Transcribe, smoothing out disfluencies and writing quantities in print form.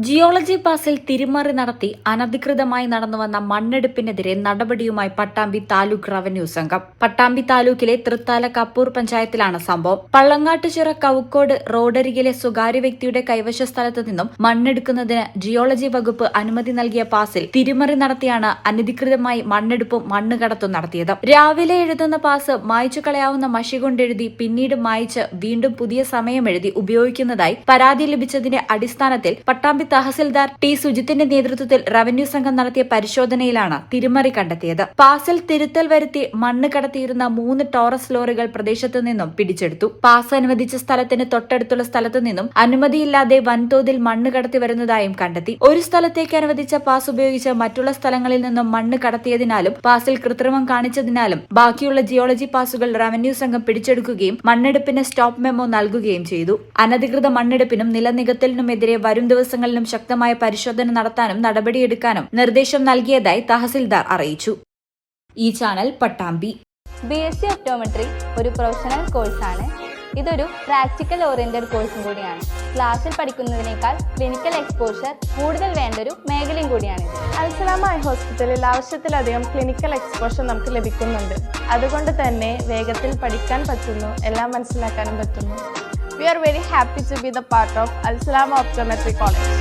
Geology പാസിൽ തിരിമറി നടത്തി അനധികൃതമായി നടന്നുവന്ന മണ്ണെടുപ്പിനെതിരെ നടപടിയുമായി പട്ടാമ്പി താലൂക്ക് റവന്യൂ സംഘം. പട്ടാമ്പി താലൂക്കിലെ തൃത്താല കപ്പൂർ പഞ്ചായത്തിലാണ് സംഭവം. പള്ളങ്ങാട്ടുചിറ കവുക്കോട് റോഡരികിലെ സ്വകാര്യ വ്യക്തിയുടെ കൈവശ സ്ഥലത്തു നിന്നും മണ്ണെടുക്കുന്നതിന് ജിയോളജി വകുപ്പ് അനുമതി നൽകിയ പാസിൽ തിരിമറി നടത്തിയാണ് അനധികൃതമായി മണ്ണെടുപ്പും മണ്ണുകടത്തും നടത്തിയത്. രാവിലെ എഴുതുന്ന പാസ് മായ്ച്ചു കളയാവുന്ന മഷി കൊണ്ടെഴുതി പിന്നീട് മായ്ച്ച് വീണ്ടും പുതിയ സമയമെഴുതി ഉപയോഗിക്കുന്നതായി പരാതി ലഭിച്ചതിന്റെ അടിസ്ഥാനത്തിൽ പട്ടാമ്പി തഹസിൽദാർ ടി സുജിത്തിന്റെ നേതൃത്വത്തിൽ റവന്യൂ സംഘം നടത്തിയ പരിശോധനയിലാണ് തിരിമറി കണ്ടെത്തിയത്. പാസിൽ തിരുത്തൽ വരുത്തി മണ്ണ് കടത്തിയിരുന്ന 3 ടോറസ് ലോറികൾ പ്രദേശത്തു നിന്നും പിടിച്ചെടുത്തു. പാസ് അനുവദിച്ച സ്ഥലത്തിന് തൊട്ടടുത്തുള്ള സ്ഥലത്തു നിന്നും അനുമതിയില്ലാതെ വൻതോതിൽ മണ്ണ് കടത്തി വരുന്നതായും കണ്ടെത്തി. ഒരു സ്ഥലത്തേക്ക് അനുവദിച്ച പാസ് ഉപയോഗിച്ച് മറ്റുള്ള സ്ഥലങ്ങളിൽ നിന്നും മണ്ണ് കടത്തിയതിനാലും പാസിൽ കൃത്രിമം കാണിച്ചതിനാലും ബാക്കിയുള്ള ജിയോളജി പാസുകൾ റവന്യൂ സംഘം പിടിച്ചെടുക്കുകയും മണ്ണെടുപ്പിന് സ്റ്റോപ്പ് മെമ്മോ നൽകുകയും ചെയ്തു. അനധികൃത മണ്ണെടുപ്പിനും നിലനികത്തലിനുമെതിരെ വരും ദിവസങ്ങളിൽ ശക്തമായ പരിശോധന നടത്താനും നടപടിയെടുക്കാനും നിർദ്ദേശം നൽകിയതായി തഹസിൽദാർ അറിയിച്ചു. ഈ ചാനൽ പട്ടാമ്പി. BSc ഒപ്റ്റോമെട്രി ഒരു പ്രൊഫഷണൽ കോഴ്സാണ്. ഇതൊരു പ്രാക്ടിക്കൽ ഓറിയന്റഡ് കോഴ്സും കൂടിയാണ്. ക്ലാസ്സിൽ പഠിക്കുന്നതിനേക്കാൾ ക്ലിനിക്കൽ എക്സ്പോഷർ കൂടുതൽ വേണ്ടൊരു മേഖലയും കൂടിയാണ്. അൽസലാമ ഐ ഹോസ്പിറ്റലിൽ ആവശ്യത്തിലധികം ക്ലിനിക്കൽ എക്സ്പോഷർ നമുക്ക് ലഭിക്കുന്നുണ്ട്. അതുകൊണ്ട് തന്നെ വേഗത്തിൽ പഠിക്കാൻ പറ്റുന്നു, എല്ലാം മനസ്സിലാക്കാനും പറ്റുന്നു. We are very happy to be the part of Al Salama Optometry College.